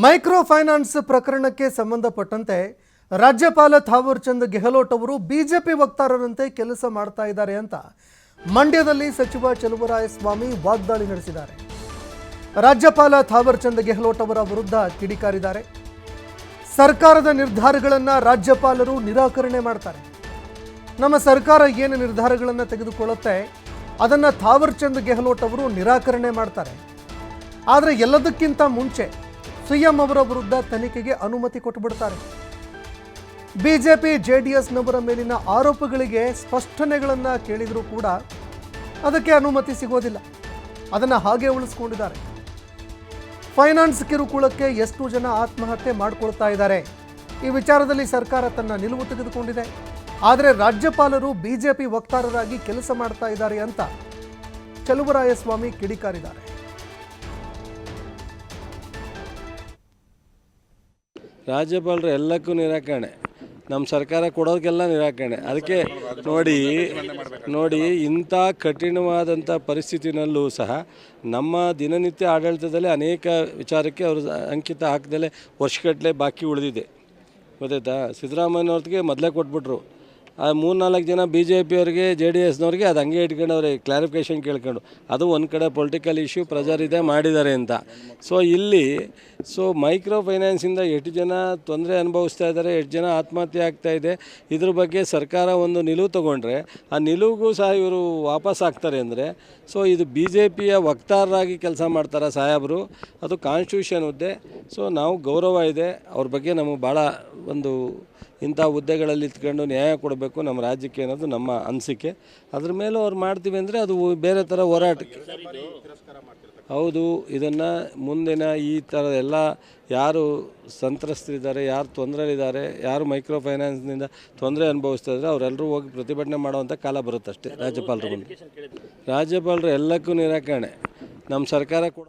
Micro finance ಪ್ರಕರಣಕ್ಕೆ ಸಂಬಂಧಪಟ್ಟಂತೆ ರಾಜ್ಯಪಾಲ ಥಾವರ್ ಚಂದ್ ಗೆಹ್ಲೋಟ್ ಅವರು ಬಿಜೆಪಿ ವಕ್ತಾರರಂತೆ ಕೆಲಸ ಮಾಡ್ತಾ ಇದ್ದಾರೆ ಅಂತ ಮಂಡ್ಯದಲ್ಲಿ ಸಚಿವ ಚಲುವರಾಯಸ್ವಾಮಿ ವಾಗ್ದಾಳಿ ನಡೆಸಿದ್ದಾರೆ. ರಾಜ್ಯಪಾಲ ಥಾವರ್ ಚಂದ್ ಗೆಹ್ಲೋಟ್ ಅವರ ವಿರುದ್ಧ ಕಿಡಿಕಾರಿದ್ದಾರೆ. ಸರ್ಕಾರದ ನಿರ್ಧಾರಗಳನ್ನು ರಾಜ್ಯಪಾಲರು ನಿರಾಕರಣೆ ಮಾಡ್ತಾರೆ. ನಮ್ಮ ಸರ್ಕಾರ ಏನು ನಿರ್ಧಾರಗಳನ್ನು ತೆಗೆದುಕೊಳ್ಳುತ್ತೆ ಅದನ್ನು ಥಾವರ್ ಚಂದ್ ಗೆಹ್ಲೋಟ್ ಅವರು ನಿರಾಕರಣೆ ಮಾಡ್ತಾರೆ. ಆದರೆ ಎಲ್ಲದಕ್ಕಿಂತ ಮುಂಚೆ ಸಿಎಂ ಅವರ ವಿರುದ್ಧ ತನಿಖೆಗೆ ಅನುಮತಿ ಕೊಟ್ಟುಬಿಡ್ತಾರೆ. ಬಿಜೆಪಿ ಜೆಡಿಎಸ್ನವರ ಮೇಲಿನ ಆರೋಪಗಳಿಗೆ ಸ್ಪಷ್ಟನೆಗಳನ್ನು ಕೇಳಿದರೂ ಕೂಡ ಅದಕ್ಕೆ ಅನುಮತಿ ಸಿಗೋದಿಲ್ಲ. ಅದನ್ನು ಹಾಗೆ ಉಳಿಸ್ಕೊಂಡಿದ್ದಾರೆ. ಫೈನಾನ್ಸ್ ಕಿರುಕುಳಕ್ಕೆ ಎಷ್ಟು ಜನ ಆತ್ಮಹತ್ಯೆ ಮಾಡಿಕೊಳ್ತಾ ಇದ್ದಾರೆ, ಈ ವಿಚಾರದಲ್ಲಿ ಸರ್ಕಾರ ತನ್ನ ನಿಲುವು ತೆಗೆದುಕೊಂಡಿದೆ. ಆದರೆ ರಾಜ್ಯಪಾಲರು ಬಿಜೆಪಿ ವಕ್ತಾರರಾಗಿ ಕೆಲಸ ಮಾಡ್ತಾ ಇದ್ದಾರೆ ಅಂತ ಚಲುವರಾಯಸ್ವಾಮಿ ಕಿಡಿಕಾರಿದ್ದಾರೆ. ರಾಜ್ಯಪಾಲರು ಎಲ್ಲಕ್ಕೂ ನಿರಾಕರಣೆ, ನಮ್ಮ ಸರ್ಕಾರ ಕೊಡೋದಕ್ಕೆಲ್ಲ ನಿರಾಕರಣೆ. ಅದಕ್ಕೆ ನೋಡಿ ಇಂಥ ಕಠಿಣವಾದಂಥ ಪರಿಸ್ಥಿತಿನಲ್ಲೂ ಸಹ ನಮ್ಮ ದಿನನಿತ್ಯ ಆಡಳಿತದಲ್ಲಿ ಅನೇಕ ವಿಚಾರಕ್ಕೆ ಅವರು ಅಂಕಿತ ಹಾಕದಲ್ಲೇ ವರ್ಷಗಟ್ಟಲೆ ಬಾಕಿ ಉಳಿದಿದೆ. ಗೊತ್ತಾಯ್ತಾ? ಸಿದ್ದರಾಮಯ್ಯನವ್ರಿಗೆ ಮೊದಲೇ ಕೊಟ್ಬಿಟ್ರು. ಆ 3-4 ಜನ ಬಿ ಜೆ ಪಿಯವ್ರಿಗೆ ಜೆ ಡಿ ಎಸ್ನವ್ರಿಗೆ ಅದು ಹಂಗೆ ಇಟ್ಕೊಂಡವ್ರೆ, ಕ್ಲಾರಿಫಿಕೇಷನ್ ಕೇಳ್ಕೊಂಡು. ಅದು ಒಂದು ಕಡೆ ಪೊಲಿಟಿಕಲ್ ಇಶ್ಯೂ ಪ್ರೆಜರ್ ಇದೆ, ಮಾಡಿದ್ದಾರೆ ಅಂತ. ಸೊ ಮೈಕ್ರೋ ಫೈನಾನ್ಸಿಂದ ಎಷ್ಟು ಜನ ತೊಂದರೆ ಅನುಭವಿಸ್ತಾ ಇದ್ದಾರೆ, ಎಷ್ಟು ಜನ ಆತ್ಮಹತ್ಯೆ ಆಗ್ತಾಯಿದೆ, ಇದ್ರ ಬಗ್ಗೆ ಸರ್ಕಾರ ಒಂದು ನಿಲುವು ತೊಗೊಂಡ್ರೆ ಆ ನಿಲುವಿಗೂ ಸಹ ಇವರು ವಾಪಸ್ ಆಗ್ತಾರೆ ಅಂದರೆ ಸೊ ಇದು ಬಿ ಜೆ ಪಿಯ ವಕ್ತಾರರಾಗಿ ಕೆಲಸ ಮಾಡ್ತಾರೆ ಸಾಹೇಬರು. ಅದು ಕಾನ್ಸ್ಟಿಟ್ಯೂಷನ್ ಹುದ್ದೆ. ಸೊ ನಾವು ಗೌರವ ಇದೆ ಅವ್ರ ಬಗ್ಗೆ. ನಮಗೆ ಭಾಳ ಒಂದು ಇಂಥ ಹುದ್ದೆಗಳಲ್ಲಿ ಇತ್ಕೊಂಡು ನ್ಯಾಯ ಕೊಡಬೇಕು ನಮ್ಮ ರಾಜ್ಯಕ್ಕೆ ಅನ್ನೋದು ನಮ್ಮ ಅನಿಸಿಕೆ. ಅದ್ರ ಮೇಲೂ ಅವ್ರು ಮಾಡ್ತೀವಿ ಅಂದರೆ ಅದು ಬೇರೆ ಥರ ಹೋರಾಟಕ್ಕೆ. ಹೌದು, ಇದನ್ನು ಮುಂದಿನ ಈ ಥರ ಎಲ್ಲ ಯಾರು ಸಂತ್ರಸ್ತರಿದ್ದಾರೆ, ಯಾರು ತೊಂದರೆಲಿದ್ದಾರೆ, ಯಾರು ಮೈಕ್ರೋ ಫೈನಾನ್ಸ್ನಿಂದ ತೊಂದರೆ ಅನುಭವಿಸ್ತಾ ಇದ್ದಾರೆ ಅವರೆಲ್ಲರೂ ಹೋಗಿ ಪ್ರತಿಭಟನೆ ಮಾಡುವಂಥ ಕಾಲ ಬರುತ್ತಷ್ಟೇ. ರಾಜ್ಯಪಾಲರು ಎಲ್ಲಕ್ಕೂ ನಿರಾಕರಣೆ, ನಮ್ಮ ಸರ್ಕಾರ ಕೂಡ